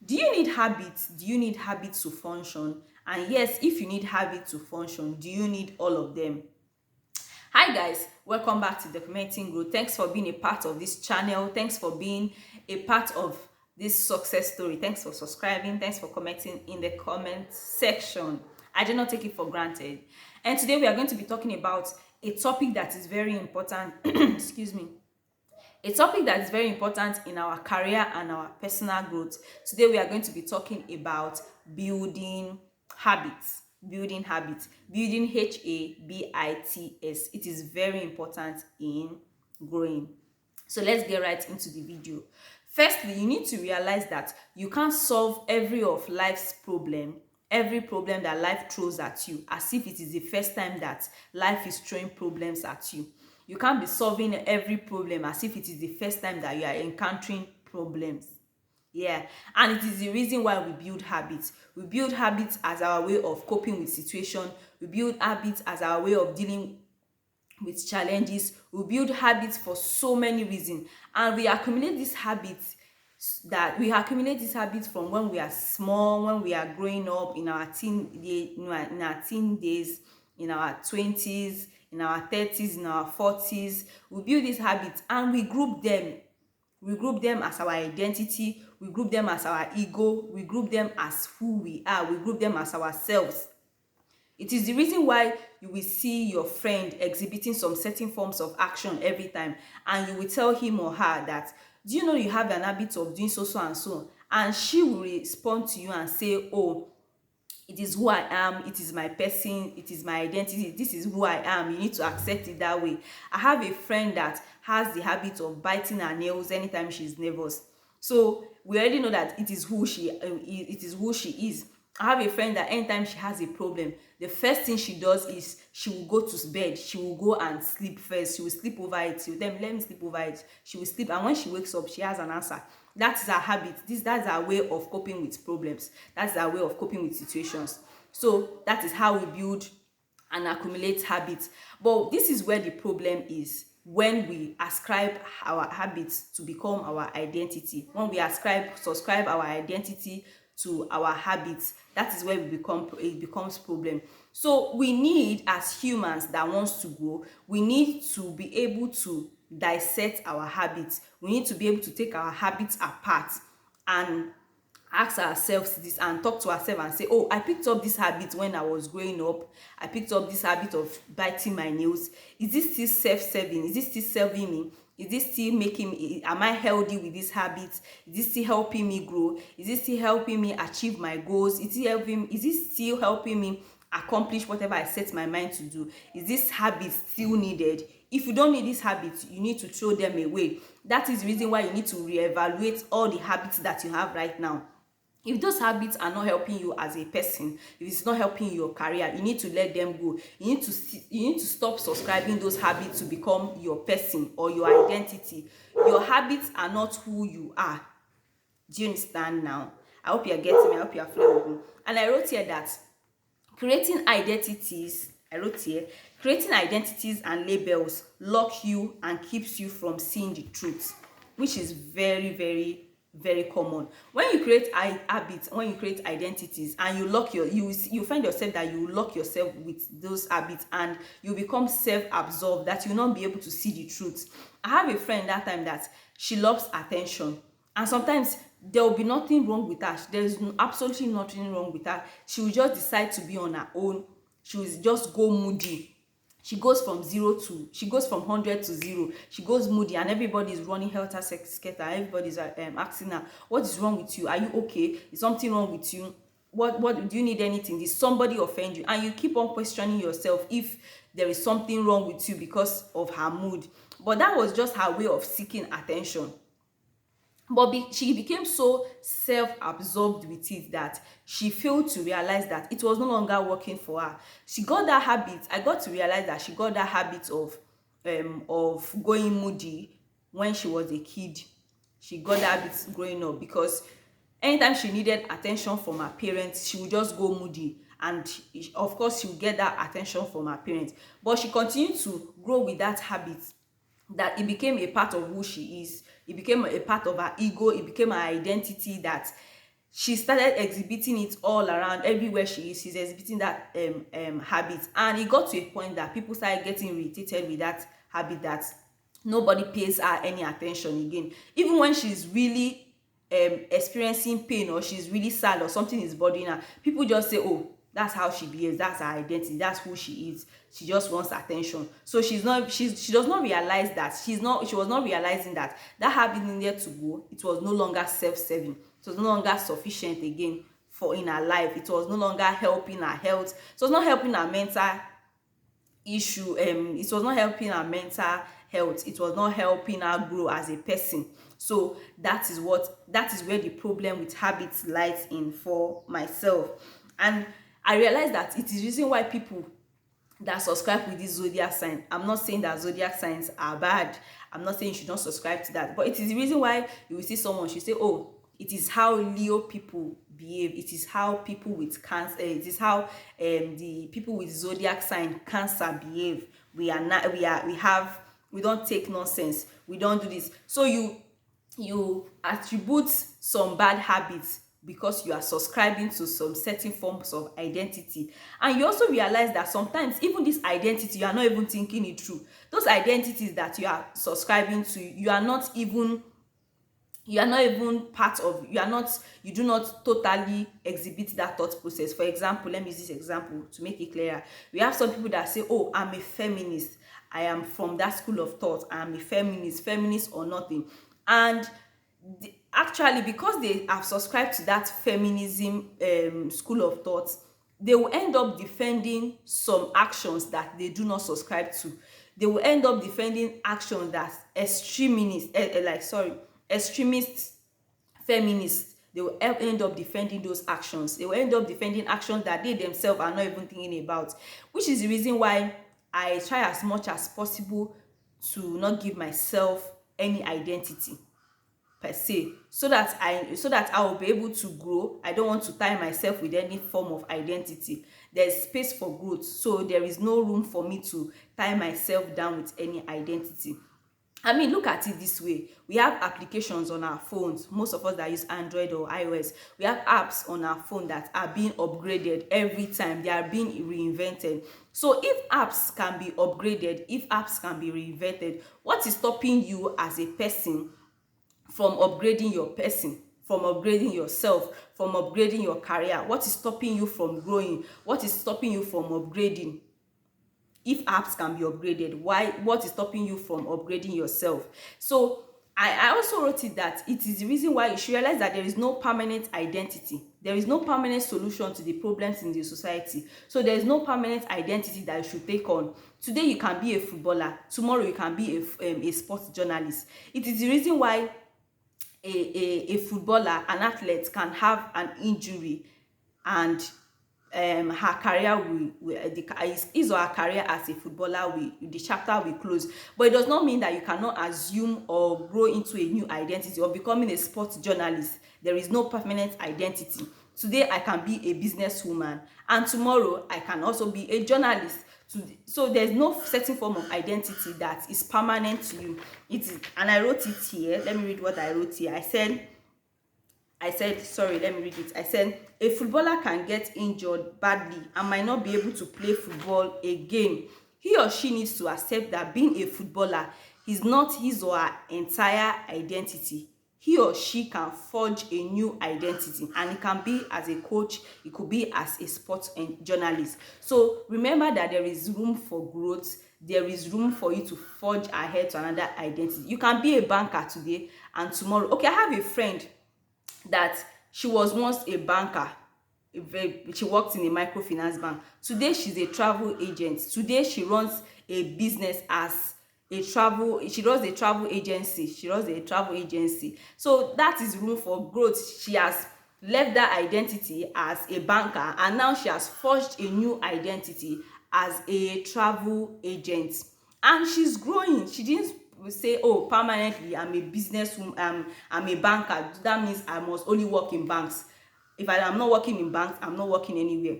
Do you need habits? Do you need habits to function? And yes, if you need habits to function, do you need all of them? Hi guys, welcome back to Documenting Growth. Thanks for being a part of this channel. Thanks for being a part of this success story. Thanks for subscribing. Thanks for commenting in the comment section. I do not take it for granted. And today we are going to be talking about a topic that is very important. Excuse me. A topic that is very important in our career and our personal growth. Today we are going to be talking about building habits. Building habits. Building habits. It is very important in growing. So let's get right into the video. Firstly, you need to realize that you can't solve every of life's problem, every problem that life throws at you, as if it is the first time that life is throwing problems at you. You can't be solving every problem as if it is the first time that you are encountering problems. Yeah, and it is the reason why we build habits. We build habits as our way of coping with situation. We build habits as our way of dealing with challenges. We build habits for so many reasons, and we accumulate these habits from when we are small, when we are growing up, in our teen days, in our 20s, in our 30s, in our 40s. We build these habits and we group them. We group them as our identity, we group them as our ego, we group them as who we are, we group them as ourselves. It is the reason why you will see your friend exhibiting some certain forms of action every time, and you will tell him or her that, do you know you have an habit of doing so so and so, and she will respond to you and say, oh, it is who I am, it is my person, it is my identity, this is who I am, you need to accept it that way. I have a friend that has the habit of biting her nails anytime she's nervous, so we already know that it is who she is. I have a friend that anytime she has a problem, the first thing she does is she will go to bed, she will go and sleep first, she will sleep over it, she will tell me, let me sleep over it, she will sleep, and when she wakes up she has an answer. That is her habit. That's her way of coping with problems. That's her way of coping with situations. So that is how we build and accumulate habits. But this is where the problem is, when we ascribe our habits to become our identity. When we subscribe our identity to our habits, that is where it becomes problem. So we need, as humans that wants to grow, we need to be able to dissect our habits. We need to be able to take our habits apart and ask ourselves this and talk to ourselves and say, oh, I picked up this habit when I was growing up. I picked up this habit of biting my nails. Is this still self-serving? Is this still serving me? Is this still making me, am I healthy with this habit? Is this still helping me grow? Is this still helping me achieve my goals? Is this still helping me accomplish whatever I set my mind to do? Is this habit still needed? If you don't need these habits, you need to throw them away. That is the reason why you need to reevaluate all the habits that you have right now. If those habits are not helping you as a person, if it's not helping your career, you need to let them go. You need to stop subscribing those habits to become your person or your identity. Your habits are not who you are. Do you understand now? I hope you're getting me. I hope you're flowing. And I wrote here that creating identities and labels lock you and keeps you from seeing the truth, which is very, very, very common. When you create habits, when you create identities and you find yourself that you lock yourself with those habits and you become self-absorbed, that you'll not be able to see the truth. I have a friend that time that she loves attention, and sometimes there will be nothing wrong with her. There is absolutely nothing wrong with her. She will just decide to be on her own. She will just go moody. She goes from 100 to 0. She goes moody, and everybody is running helter skelter. Everybody is asking her, what is wrong with you? Are you okay? Is something wrong with you? What do you need? Anything? Did somebody offend you? And you keep on questioning yourself if there is something wrong with you because of her mood. But that was just her way of seeking attention. But she became so self-absorbed with it that she failed to realize that it was no longer working for her. She got that habit. I got to realize that she got that habit of going moody when she was a kid. She got that habit growing up because anytime she needed attention from her parents, she would just go moody. And of course, she would get that attention from her parents. But she continued to grow with that habit, that it became a part of who she is. It became a part of her ego. It became her identity, that she started exhibiting it all around. Everywhere she is, she's exhibiting that habit, and it got to a point that people started getting irritated with that habit, that nobody pays her any attention again. Even when she's really experiencing pain, or she's really sad, or something is bothering her, people just say, oh, that's how she behaves, that's her identity, that's who she is, she just wants attention. So she does not realize that she was not realizing that that habit needed to go. It was no longer self-serving, it was no longer sufficient again for in her life. It was no longer helping her health, it was not helping her mental issue. It was not helping her mental health, it was not helping her grow as a person. So that is where the problem with habits lies in for myself. And I realized that it is reason why people that subscribe with this zodiac sign, I'm not saying that zodiac signs are bad, I'm not saying you should not subscribe to that, but it is the reason why you will see someone, she say, oh, it is how Leo people behave, it is how people with cancer, it is how the people with zodiac sign Cancer behave. We don't take nonsense, we don't do this. So you attribute some bad habits because you are subscribing to some certain forms of identity. And you also realize that sometimes even this identity, you are not even thinking it through. Those identities that you are subscribing to, you are not even part of, you do not totally exhibit that thought process. For example, let me use this example to make it clearer. We have some people that say, oh, I'm a feminist, I am from that school of thought, I'm a feminist or nothing. And actually, because they have subscribed to that feminism school of thought, they will end up defending some actions that they do not subscribe to. They will end up defending actions that extremist feminists, they will end up defending those actions. They will end up defending actions that they themselves are not even thinking about, which is the reason why I try as much as possible to not give myself any identity per se, so that I will be able to grow. I don't want to tie myself with any form of identity. There's space for growth, so there is no room for me to tie myself down with any identity. I mean, look at it this way. We have applications on our phones. Most of us that use Android or iOS, we have apps on our phone that are being upgraded every time. They are being reinvented. So if apps can be upgraded, if apps can be reinvented, what is stopping you as a person from upgrading your person, from upgrading yourself, from upgrading your career? What is stopping you from growing? What is stopping you from upgrading? If apps can be upgraded, what is stopping you from upgrading yourself? So I also wrote it that it is the reason why you should realize that there is no permanent identity. There is no permanent solution to the problems in the society. So there is no permanent identity that you should take on. Today you can be a footballer, tomorrow you can be a sports journalist. It is the reason why a footballer, an athlete, can have an injury, and her career his or her career as a footballer, the chapter will close. But it does not mean that you cannot assume or grow into a new identity, or becoming a sports journalist. There is no permanent identity. Today I can be a businesswoman, and tomorrow I can also be a journalist. So there's no certain form of identity that is permanent to you. It is, and I wrote it here. Let me read what I wrote here. Sorry, let me read it. I said, a footballer can get injured badly and might not be able to play football again. He or she needs to accept that being a footballer is not his or her entire identity. He or she can forge a new identity, and it can be as a coach, it could be as a sports journalist. So remember that there is room for growth. There is room for you to forge ahead to another identity. You can be a banker today, and tomorrow, okay, I have a friend that she was once a banker. She worked in a microfinance bank. Today she's a travel agent. Today she runs a business as she runs a travel agency. So that is room for growth. She has left that identity as a banker, and now she has forged a new identity as a travel agent, and she's growing. She didn't say, oh, permanently I'm a businesswoman, I'm a banker, that means I must only work in banks. If I am not working in banks, I'm not working anywhere.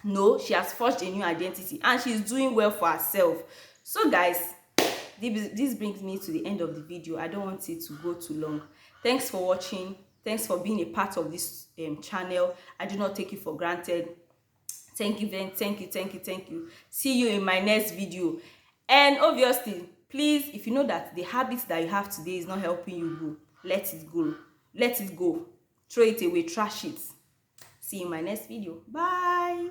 No, she has forged a new identity, and she's doing well for herself. So guys, this brings me to the end of the video. I don't want it to go too long. Thanks for watching. Thanks for being a part of this channel. I do not take you for granted. Thank you, then. Thank you. See you in my next video. And obviously, please, if you know that the habits that you have today is not helping you go, let it go. Let it go. Throw it away, trash it. See you in my next video. Bye.